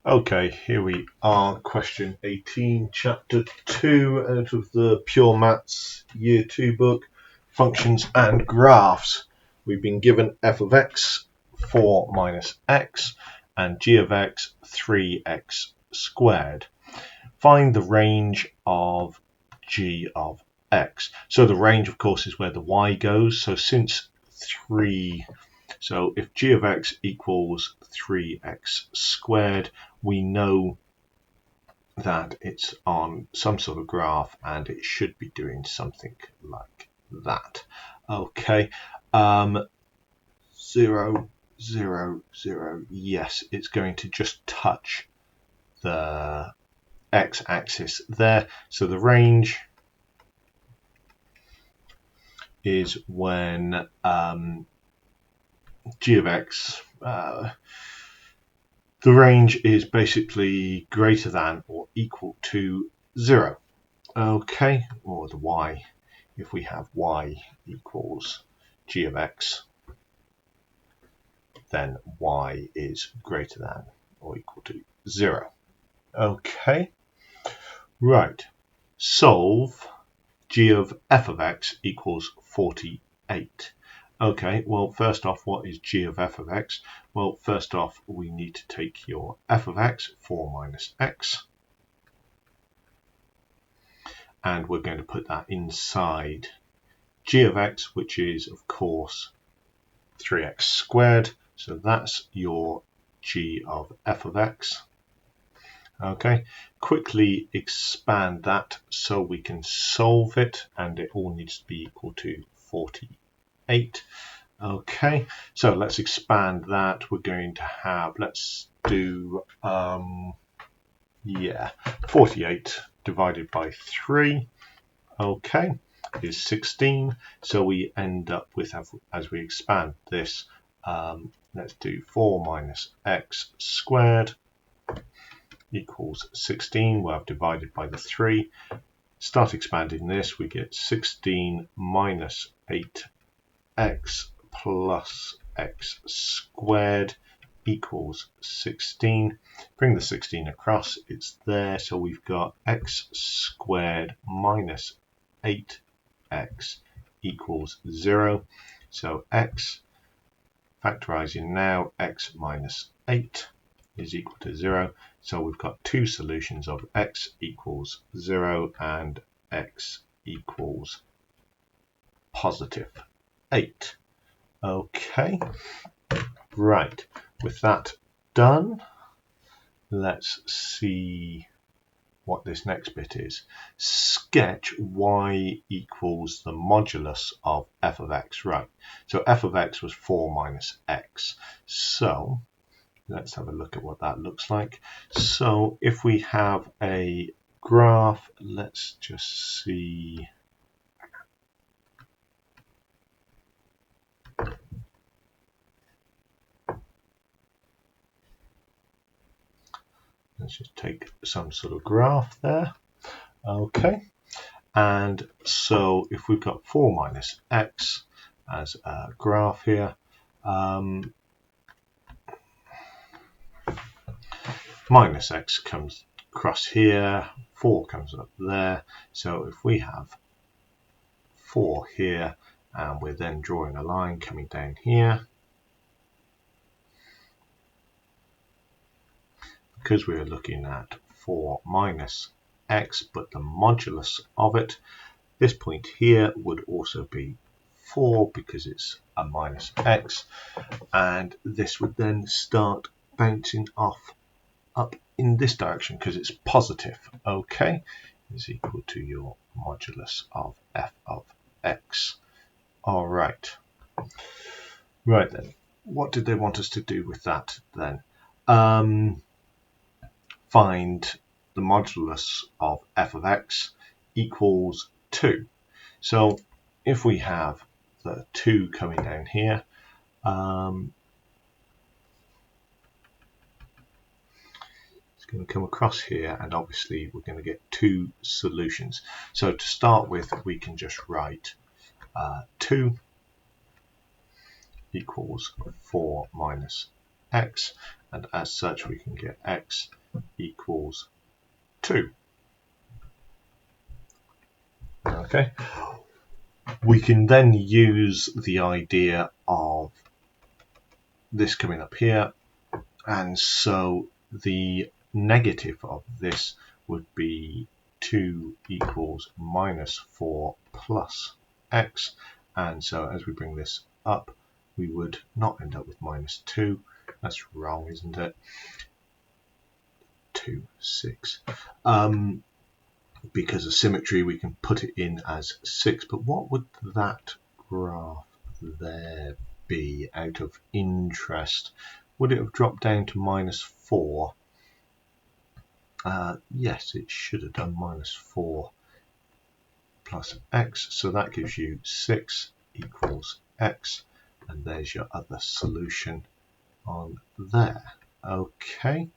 Okay, here we are, question 18, chapter 2 out of the Pure Maths Year 2 book, Functions and Graphs. We've been given f of x, 4 minus x, and g of x, 3x squared. Find the range of g of x. So the range, of course, is where the y goes. So since 3... So if g of x equals 3x squared, we know that it's on some sort of graph and it should be doing something like that. Okay, 0, 0, 0. Yes, it's going to just touch the x-axis there. So the range is when g of x, the range is basically greater than or equal to 0. Okay, or the y, if we have y equals g of x, then y is greater than or equal to 0. Okay, right. Solve g of f of x equals 48. Okay, well, first off, what is g of f of x? Well, first off, we need to take your f of x, 4 minus x, and we're going to put that inside g of x, which is, of course, 3x squared. So that's your g of f of x. Okay, quickly expand that so we can solve it, and it all needs to be equal to 48. Okay, so let's expand that. We're going to have, let's do 48 divided by 3, okay, is 16. So we end up with, as we expand this, let's do 4 minus x squared equals 16. Well, I've divided by the 3. Start expanding this, we get 16 minus 8x plus x squared equals 16. Bring the 16 across, it's there. So we've got x squared minus 8x equals 0. So x, factorizing now, x minus 8 is equal to 0. So we've got two solutions of x equals 0 and x equals positive 8. Okay, right, with that done, let's see what this next bit is. Sketch y equals the modulus of f of x. Right, so f of x was 4 minus x. So let's have a look at what that looks like. So if we have a graph, let's just see. Let's just take some sort of graph there. Okay, and so if we've got 4 minus x as a graph here, minus x comes across here, 4 comes up there. So if we have 4 here, and we're then drawing a line coming down here, because we're looking at 4 minus x, but the modulus of it, this point here would also be 4 because it's a minus x, and this would then start bouncing off up in this direction because it's positive. Okay, is equal to your modulus of f of x. All right. Right then, what did they want us to do with that then? Find the modulus of f of x equals 2. So if we have the 2 coming down here, it's going to come across here, and obviously we're going to get two solutions. So to start with, we can just write 2 equals 4 minus x, and as such we can get x equals 2. Okay, we can then use the idea of this coming up here, and so the negative of this would be 2 equals minus 4 plus x, and so as we bring this up we would not end up with minus 2. That's wrong, isn't it? 2, 6. Because of symmetry we can put it in as 6, but what would that graph there be out of interest? Would it have dropped down to minus 4? Yes, it should have done, minus 4 plus x, so that gives you 6 equals x, and there's your other solution on there. Okay.